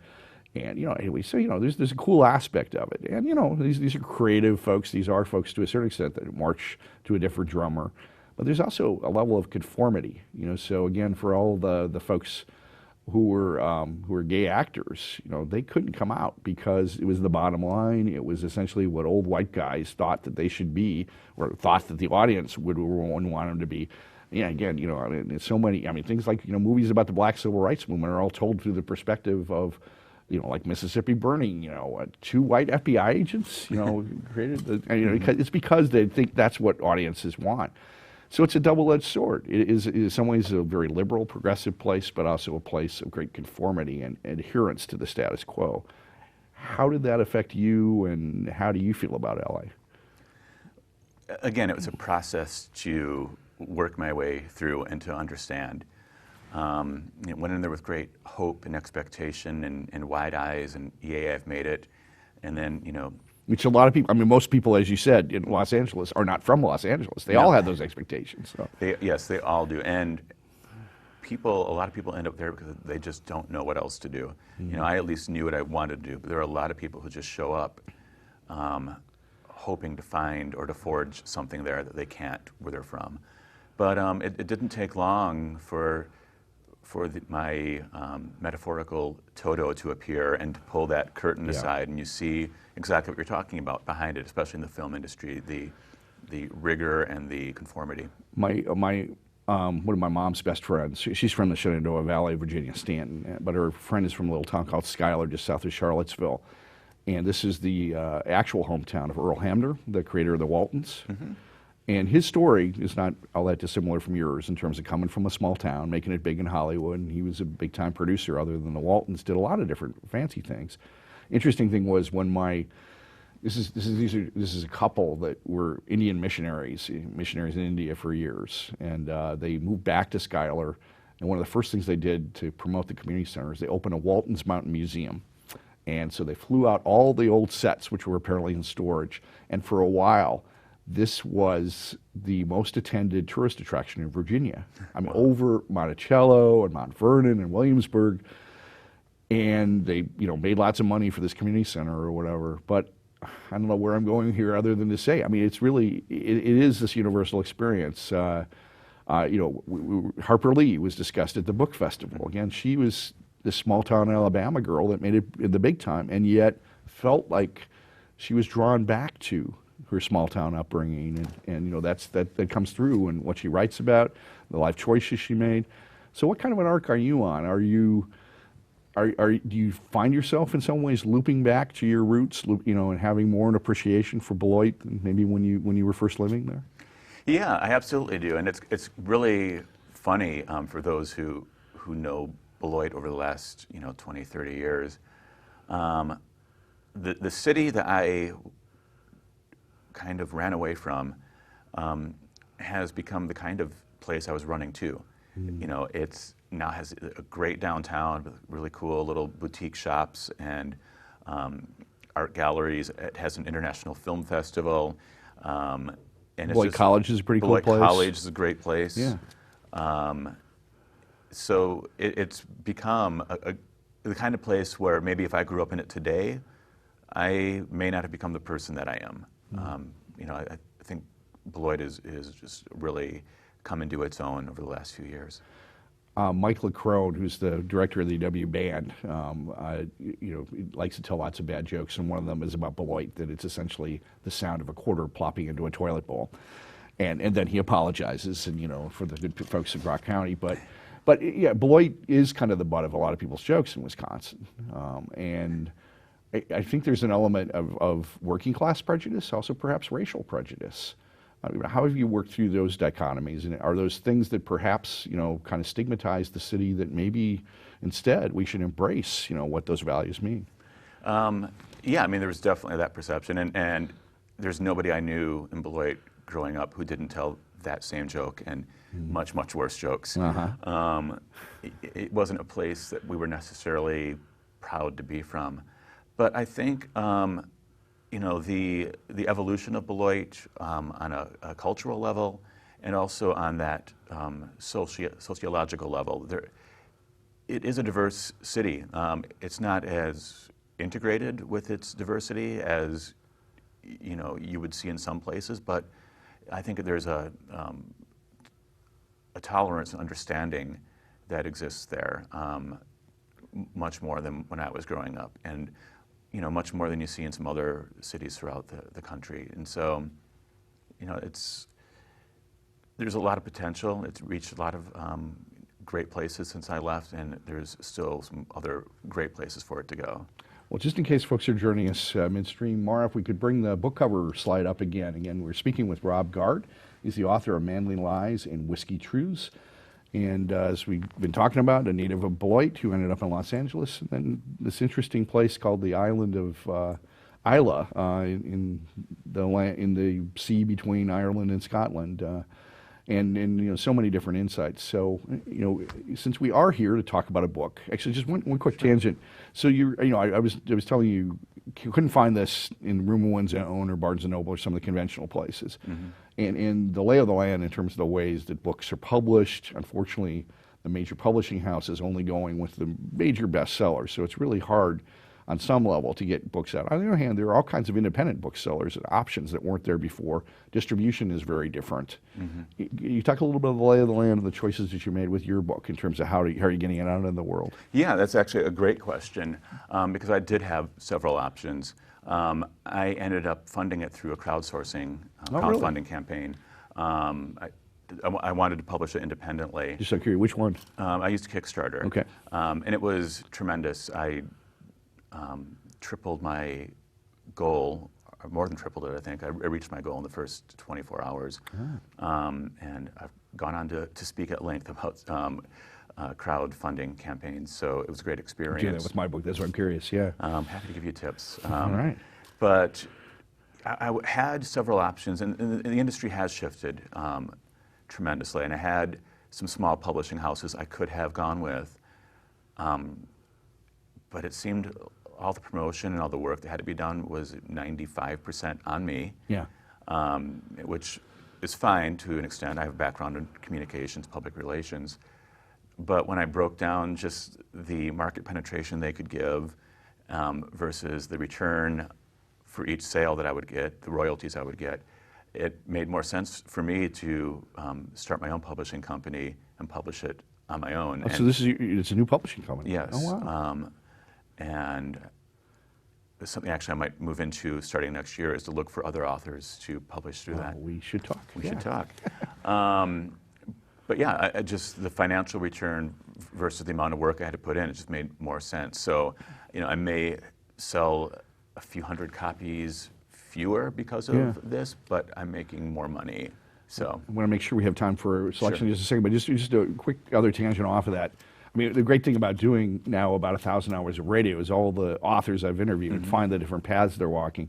anyway, so there's a cool aspect of it, and these are creative folks. These are folks to a certain extent that march to a different drummer, but there's also a level of conformity. So again, for all the folks who were gay actors, they couldn't come out because it was the bottom line. It was essentially what old white guys thought that they should be, or thought that the audience would want them to be. Yeah, again, there's so many. Things like movies about the Black Civil Rights Movement are all told through the perspective of, like Mississippi Burning. Two white FBI agents, created. It's because they think that's what audiences want. So it's a double-edged sword. It is in some ways a very liberal, progressive place, but also a place of great conformity and adherence to the status quo. How did that affect you, and how do you feel about LA? Again, it was a process to work my way through and to understand. Went in there with great hope and expectation and wide eyes, and yay, I've made it. And then, which a lot of people, most people, as you said, in Los Angeles are not from Los Angeles. They all had those expectations. So. Yes, they all do. And a lot of people end up there because they just don't know what else to do. I at least knew what I wanted to do, but there are a lot of people who just show up hoping to find or to forge something there that they can't where they're from. But it didn't take long for for my metaphorical Toto to appear and to pull that curtain aside, and you see exactly what you're talking about behind it, especially in the film industry, the rigor and the conformity. One of my mom's best friends, she's from the Shenandoah Valley, Virginia, Stanton, but her friend is from a little town called Schuyler, just south of Charlottesville. And this is the actual hometown of Earl Hamner, the creator of the Waltons. Mm-hmm. And his story is not all that dissimilar from yours in terms of coming from a small town, making it big in Hollywood. And he was a big-time producer, other than the Waltons, did a lot of different fancy things. Interesting thing was when this is a couple that were Indian missionaries in India for years, and they moved back to Schuyler. And one of the first things they did to promote the community center is they opened a Waltons Mountain Museum. And so they flew out all the old sets, which were apparently in storage. And for a while, this was the most attended tourist attraction in Virginia. I mean, over Monticello and Mount Vernon and Williamsburg. And they, made lots of money for this community center or whatever. But I don't know where I'm going here other than to say, I mean, it's really, it is this universal experience. Harper Lee was discussed at the book festival. Again, she was this small town Alabama girl that made it in the big time, and yet felt like she was drawn back to her small town upbringing, and that comes through in what she writes about, the life choices she made. So, what kind of an arc are you on? Do you find yourself in some ways looping back to your roots, and having more an appreciation for Beloit than maybe when you were first living there? Yeah, I absolutely do, and it's really funny for those who know Beloit over the last 20, 30 years. The city that I kind of ran away from has become the kind of place I was running to. Mm. It's now has a great downtown with really cool little boutique shops and art galleries. It has an international film festival. And Beloit College is a pretty cool place. Beloit College is a great place. Yeah. So it's become the kind of place where maybe if I grew up in it today, I may not have become the person that I am. Mm-hmm. I think Beloit is just really come into its own over the last few years. Mike LeCrone, who's the director of the W Band, likes to tell lots of bad jokes, and one of them is about Beloit, that it's essentially the sound of a quarter plopping into a toilet bowl. And then he apologizes, and for the good folks of Rock County, but yeah, Beloit is kind of the butt of a lot of people's jokes in Wisconsin, and I think there's an element of working class prejudice, also perhaps racial prejudice. How have you worked through those dichotomies, and are those things that perhaps kind of stigmatize the city that maybe instead we should embrace what those values mean? Yeah, I mean there was definitely that perception, and there's nobody I knew in Beloit growing up who didn't tell that same joke and much worse jokes. Uh-huh. It wasn't a place that we were necessarily proud to be from, but I think the evolution of Beloit on a cultural level, and also on that sociological level, it is a diverse city. It's not as integrated with its diversity as you would see in some places, but I think there's a tolerance and understanding that exists there, much more than when I was growing up, and much more than you see in some other cities throughout the country. And so, there's a lot of potential. It's reached a lot of great places since I left, and there's still some other great places for it to go. Well, just in case folks are joining us midstream, Mara, if we could bring the book cover slide up again. Again, we're speaking with Rob Gard. He's the author of Manly Lies and Whiskey Truths. And as we've been talking about, a native of Beloit who ended up in Los Angeles, and then this interesting place called the island of Islay in the sea between Ireland and Scotland. And so many different insights. So since we are here to talk about a book, actually just one quick tangent. So I was telling you couldn't find this in Room of One's Own or Barnes and Noble or some of the conventional places. Mm-hmm. And the lay of the land in terms of the ways that books are published, unfortunately, the major publishing house is only going with the major bestsellers. So it's really hard on some level to get books out. On the other hand, there are all kinds of independent booksellers and options that weren't there before. Distribution is very different. You talk a little bit of the lay of the land and the choices that you made with your book in terms of how are you getting it out in the world? Yeah, that's actually a great question because I did have several options. I ended up funding it through a crowdsourcing, crowdfunding campaign. I wanted to publish it independently. Just so curious, which one? I used Kickstarter. Okay. And it was tremendous. I tripled my goal, or more than tripled it, I think. I reached my goal in the first 24 hours. And I've gone on to speak at length about crowdfunding campaigns, so it was a great experience. You do that with my book, that's why I'm curious, yeah. I'm happy to give you tips. All right. But I had several options, and the industry has shifted tremendously, and I had some small publishing houses I could have gone with, but it seemed all the promotion and all the work that had to be done was 95% on me, which is fine to an extent. I have a background in communications, public relations, but when I broke down just the market penetration they could give versus the return for each sale that I would get, the royalties I would get, it made more sense for me to start my own publishing company and publish it on my own. Oh, so it's a new publishing company? Yes. Oh, wow. And something actually I might move into starting next year is to look for other authors to publish through that. We should talk. We should talk. But yeah, just the financial return versus the amount of work I had to put in, it just made more sense. So, I may sell a few hundred copies fewer because of this, but I'm making more money. So I want to make sure we have time for selection in just a second, but just a quick other tangent off of that. I mean, the great thing about doing now about 1,000 hours of radio is all the authors I've interviewed and find the different paths they're walking.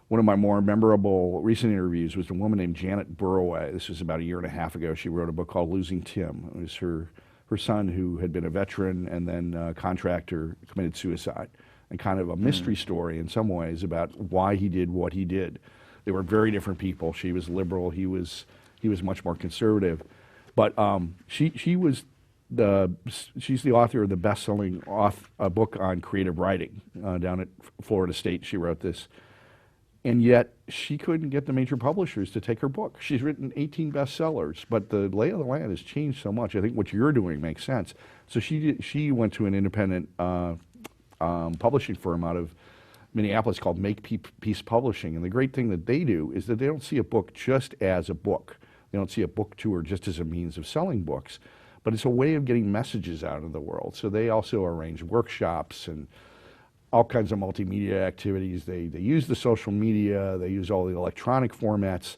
One of my more memorable recent interviews was a woman named Janet Burroway. This was about 1.5 years ago. She wrote a book called Losing Tim. It was her son, who had been a veteran and then a contractor, committed suicide. And kind of a mystery story in some ways about why he did what he did. They were very different people. She was liberal. He was much more conservative. But she's the author of the best-selling book on creative writing down at Florida State. She wrote this. And yet she couldn't get the major publishers to take her book. She's written 18 bestsellers, but the lay of the land has changed so much. I think what you're doing makes sense. So she went to an independent publishing firm out of Minneapolis called Makepeace Publishing. And the great thing that they do is that they don't see a book just as a book. They don't see a book tour just as a means of selling books, but it's a way of getting messages out in the world. So they also arrange workshops and all kinds of multimedia activities. They use the social media, they use all the electronic formats.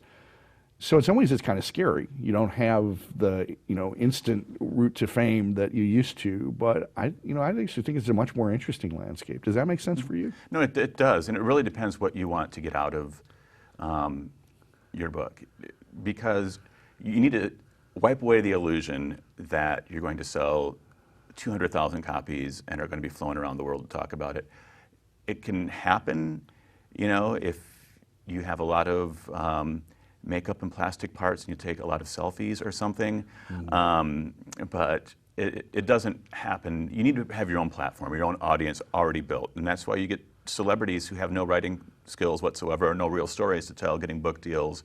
So in some ways it's kind of scary. You don't have the instant route to fame that you used to, but I actually think it's a much more interesting landscape. Does that make sense for you? No, it does, and it really depends what you want to get out of your book, because you need to wipe away the illusion that you're going to sell 200,000 copies and are going to be flown around the world to talk about it. It can happen, if you have a lot of makeup and plastic parts and you take a lot of selfies or something, but it doesn't happen. You need to have your own platform, your own audience already built, and that's why you get celebrities who have no writing skills whatsoever or no real stories to tell getting book deals,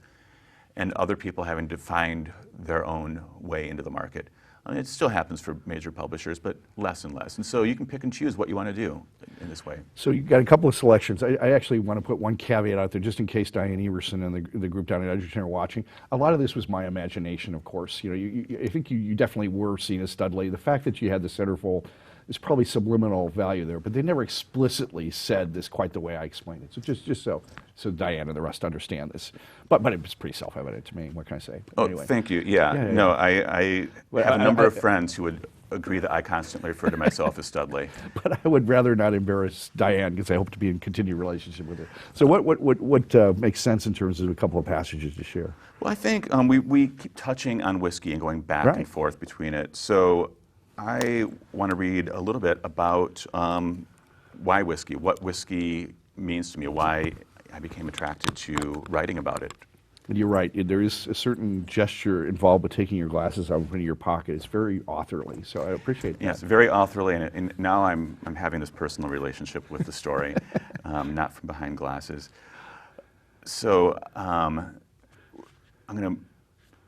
and other people having to find their own way into the market. I mean, it still happens for major publishers, but less and less. And so you can pick and choose what you want to do in this way. So you've got a couple of selections. I actually want to put one caveat out there just in case Diane Everson and the group down at Edgerton are watching. A lot of this was my imagination, of course. I think you definitely were seen as Studley. The fact that you had the centerfold is probably subliminal value there, but they never explicitly said this quite the way I explained it. So just so Diane and the rest understand this. But it was pretty self-evident to me. What can I say? Oh, anyway. Thank you. Yeah. No, I have a number of friends who would agree that I constantly refer to myself as Studley. But I would rather not embarrass Diane because I hope to be in continued relationship with her. So what makes sense in terms of a couple of passages to share? Well, I think we keep touching on whiskey and going back and forth between it. So I want to read a little bit about why whiskey, what whiskey means to me, why I became attracted to writing about it. And you're right. There is a certain gesture involved with taking your glasses out from your pocket. It's very authorly, so I appreciate that. Yes, very authorly, and now I'm having this personal relationship with the story, not from behind glasses. So I'm going to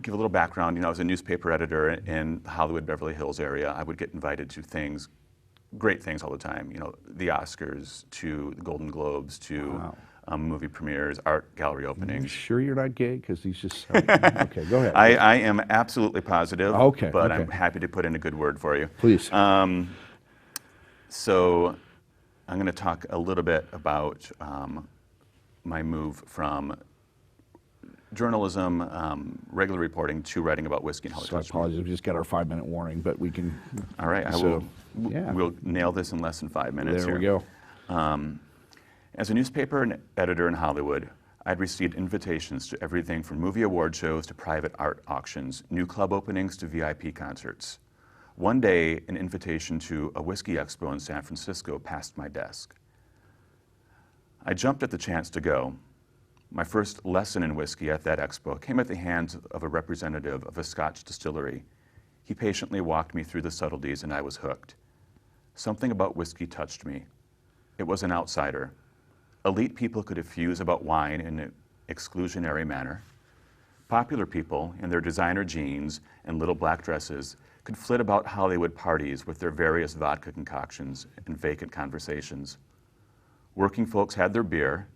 give a little background. You know, I was a newspaper editor in the Hollywood, Beverly Hills area. I would get invited to things, great things all the time. You know, the Oscars, to the Golden Globes, to Wow. Movie premieres, art gallery Are you openings. sure you're not gay? Because these just okay. Go ahead. I am absolutely positive, Okay, but okay. I'm happy to put in a good word for you. Please. So I'm going to talk a little bit about my move from journalism, regular reporting, to writing about whiskey and how it So I touched me. apologize. We just got our 5-minute warning, but we can. All right, So, yeah. we'll nail this in less than 5 minutes. There we here. go. As a newspaper and editor in Hollywood, I'd received invitations to everything from movie award shows to private art auctions, new club openings to VIP concerts. One day, an invitation to a whiskey expo in San Francisco passed my desk. I jumped at the chance to go. My first lesson in whiskey at that expo came at the hands of a representative of a Scotch distillery. He patiently walked me through the subtleties, and I was hooked. Something about whiskey touched me. It was an outsider. Elite people could effuse about wine in an exclusionary manner. Popular people, in their designer jeans and little black dresses, could flit about Hollywood parties with their various vodka concoctions and vacant conversations. Working folks had their beer,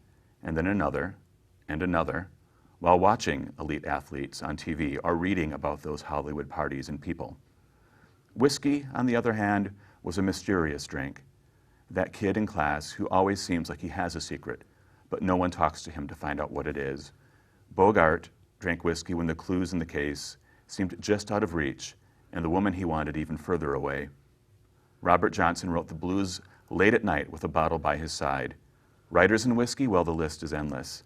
and then another, and another, while watching elite athletes on TV or reading about those Hollywood parties and people. Whiskey, on the other hand, was a mysterious drink. That kid in class who always seems like he has a secret, but no one talks to him to find out what it is. Bogart drank whiskey when the clues in the case seemed just out of reach, and the woman he wanted even further away. Robert Johnson wrote the blues late at night with a bottle by his side. Writers in whiskey, well, the list is endless.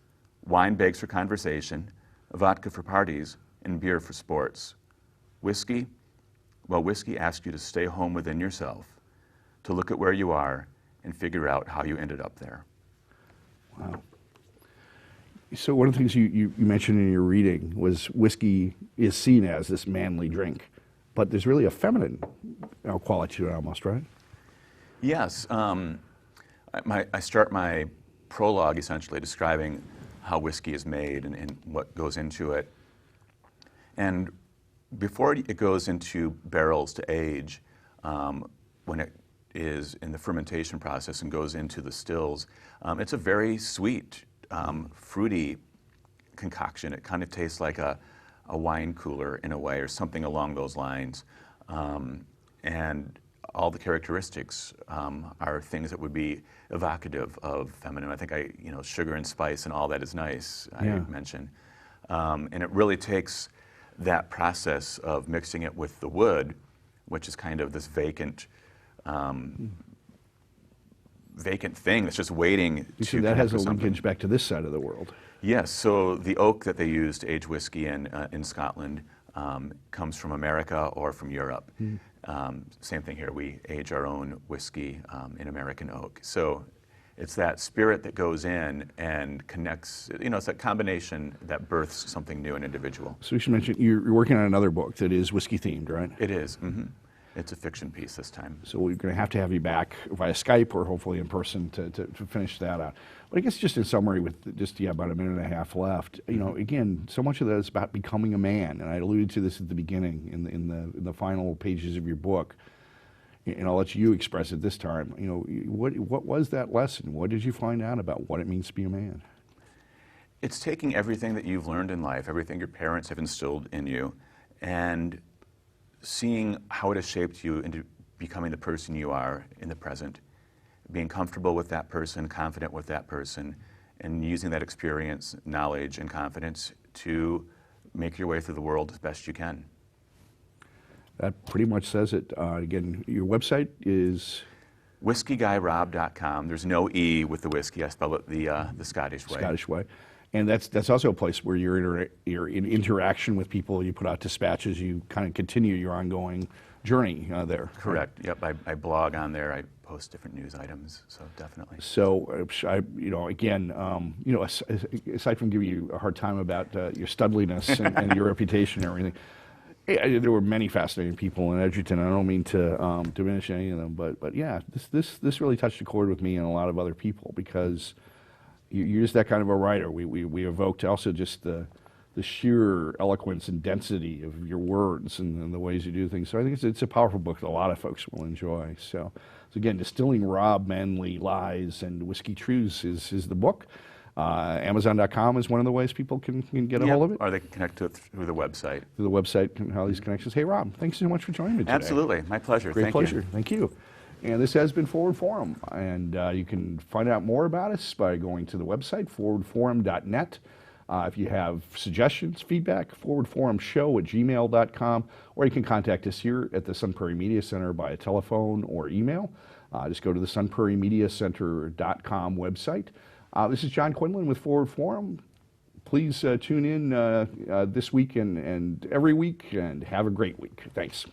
Wine begs for conversation, vodka for parties, and beer for sports. Whiskey, well, whiskey asks you to stay home within yourself, to look at where you are and figure out how you ended up there. Wow. So one of the things you mentioned in your reading was whiskey is seen as this manly drink, but there's really a feminine quality to it almost, right? Yes. I start my prologue essentially describing how whiskey is made and what goes into it. And before it goes into barrels to age, when it is in the fermentation process and goes into the stills, it's a very sweet, fruity concoction. It kind of tastes like a wine cooler in a way, or something along those lines. And all the characteristics are things that would be evocative of feminine. I think sugar and spice and all that is nice, Yeah. I mentioned. And it really takes that process of mixing it with the wood, which is kind of this vacant thing that's just waiting You to see, that has a something. linkage back to this side of the world. Yes, so the oak that they use to age whiskey in Scotland comes from America or from Europe. Same thing here, we age our own whiskey in American oak. So it's that spirit that goes in and connects, it's that combination that births something new and individual. So you should mention, you're working on another book that is whiskey themed, right? It is. Mm-hmm. It's a fiction piece this time. So we're going to have you back via Skype or hopefully in person to finish that out. But I guess just in summary, with just about a minute and a half left, again, so much of that is about becoming a man, and I alluded to this at the beginning in the final pages of your book, and I'll let you express it this time. What was that lesson? What did you find out about what it means to be a man? It's taking everything that you've learned in life, everything your parents have instilled in you, and seeing how it has shaped you into becoming the person you are in the present, being comfortable with that person, confident with that person, and using that experience, knowledge, and confidence to make your way through the world as best you can. That pretty much says it. Again, your website is? whisky-guy-rob.com. There's no E with the whiskey. I spell it the Scottish way. Scottish way. And that's also a place where you're in interaction with people. You put out dispatches. You kind of continue your ongoing journey there. Correct. Yep. I blog on there. I post different news items. So definitely. So, again, aside from giving you a hard time about your studliness and your reputation and everything, there were many fascinating people in Edgerton. I don't mean to diminish any of them, but yeah, this really touched a chord with me and a lot of other people, because you're just that kind of a writer. We evoked also just the sheer eloquence and density of your words and the ways you do things. So I think it's a powerful book that a lot of folks will enjoy. So again, Distilling Rob Manley Lies and Whiskey Truths is the book. Amazon.com is one of the ways people can get a hold of it. Or they can connect to it through the website. Through the website, and how these connections. Hey, Rob, thanks so much for joining me today. Absolutely. My pleasure. Great Thank pleasure. you. Thank you. And this has been Forward Forum. And you can find out more about us by going to the website, forwardforum.net. If you have suggestions, feedback, forwardforumshow@gmail.com, or you can contact us here at the Sun Prairie Media Center by a telephone or email. Just go to the sunprairiemediacenter.com website. This is John Quinlan with Forward Forum. Please tune in this week and every week, and have a great week. Thanks.